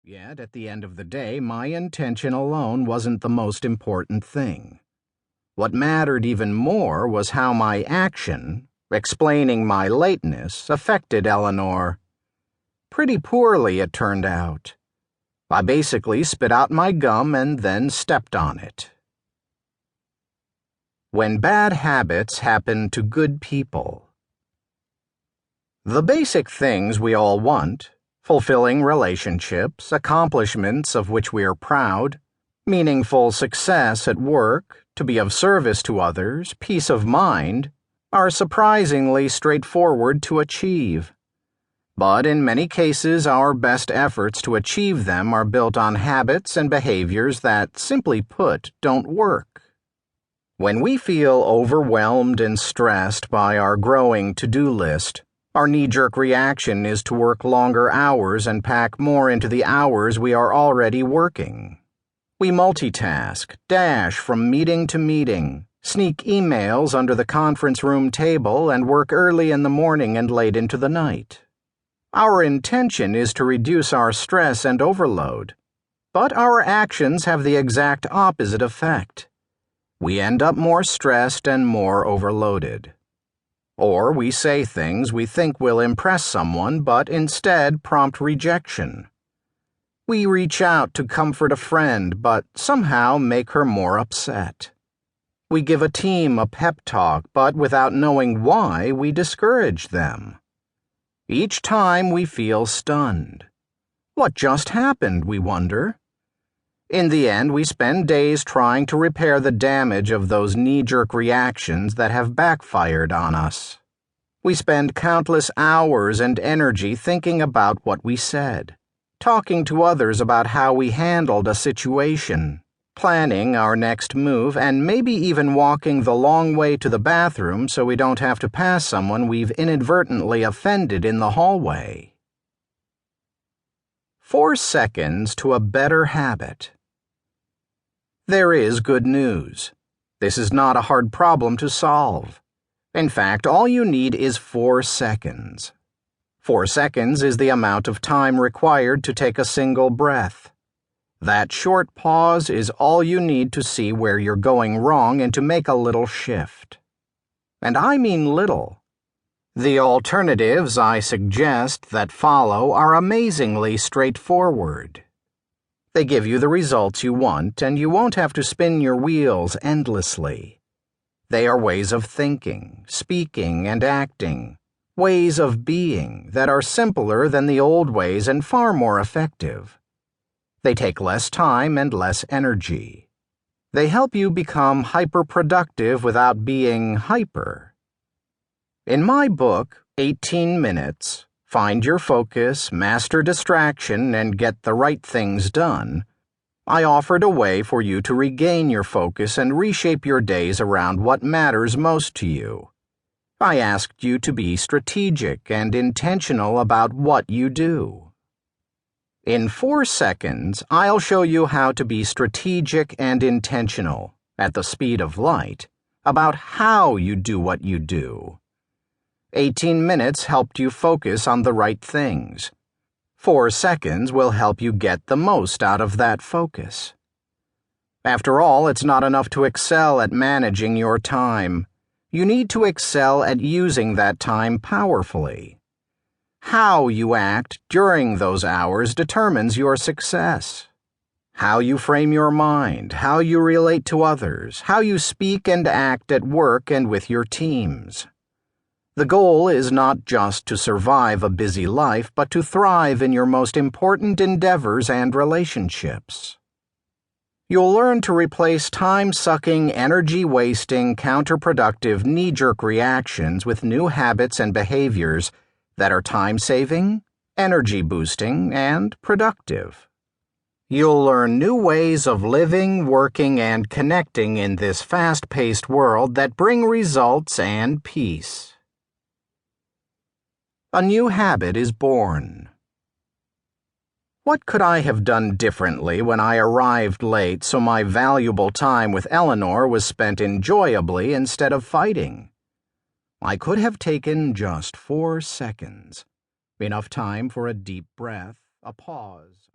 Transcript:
Yet, at the end of the day, my intention alone wasn't the most important thing. What mattered even more was how my action, explaining my lateness, affected Eleanor. Pretty poorly, it turned out. I basically spit out my gum and then stepped on it. When bad habits happen to good people. The basic things we all want, fulfilling relationships, accomplishments of which we are proud, meaningful success at work, to be of service to others, peace of mind, are surprisingly straightforward to achieve. But in many cases, our best efforts to achieve them are built on habits and behaviors that, simply put, don't work. When we feel overwhelmed and stressed by our growing to-do list, our knee-jerk reaction is to work longer hours and pack more into the hours we are already working. We multitask, dash from meeting to meeting, sneak emails under the conference room table, and work early in the morning and late into the night. Our intention is to reduce our stress and overload, but our actions have the exact opposite effect. We end up more stressed and more overloaded. Or we say things we think will impress someone, but instead prompt rejection. We reach out to comfort a friend, but somehow make her more upset. We give a team a pep talk, but without knowing why, we discourage them. Each time we feel stunned. What just happened, we wonder? In the end, we spend days trying to repair the damage of those knee-jerk reactions that have backfired on us. We spend countless hours and energy thinking about what we said, talking to others about how we handled a situation, planning our next move, and maybe even walking the long way to the bathroom so we don't have to pass someone we've inadvertently offended in the hallway. 4 seconds to a better habit. There is good news. This is not a hard problem to solve. In fact, all you need is 4 seconds. 4 seconds is the amount of time required to take a single breath. That short pause is all you need to see where you're going wrong and to make a little shift. And I mean little. The alternatives I suggest that follow are amazingly straightforward. They give you the results you want, and you won't have to spin your wheels endlessly. They are ways of thinking, speaking, and acting, ways of being that are simpler than the old ways and far more effective. They take less time and less energy. They help you become hyper-productive without being hyper. In my book, 18 Minutes, Find Your Focus, Master Distraction, and Get the Right Things Done, I offered a way for you to regain your focus and reshape your days around what matters most to you. I asked you to be strategic and intentional about what you do. In 4 seconds, I'll show you how to be strategic and intentional, at the speed of light, about how you do what you do. 18 minutes helped you focus on the right things. 4 seconds will help you get the most out of that focus. After all, it's not enough to excel at managing your time. You need to excel at using that time powerfully. How you act during those hours determines your success. How you frame your mind, how you relate to others, how you speak and act at work and with your teams. The goal is not just to survive a busy life, but to thrive in your most important endeavors and relationships. You'll learn to replace time-sucking, energy-wasting, counterproductive, knee-jerk reactions with new habits and behaviors that are time-saving, energy-boosting, and productive. You'll learn new ways of living, working, and connecting in this fast-paced world that bring results and peace. A new habit is born. What could I have done differently when I arrived late so my valuable time with Eleanor was spent enjoyably instead of fighting? I could have taken just 4 seconds. Enough time for a deep breath, a pause.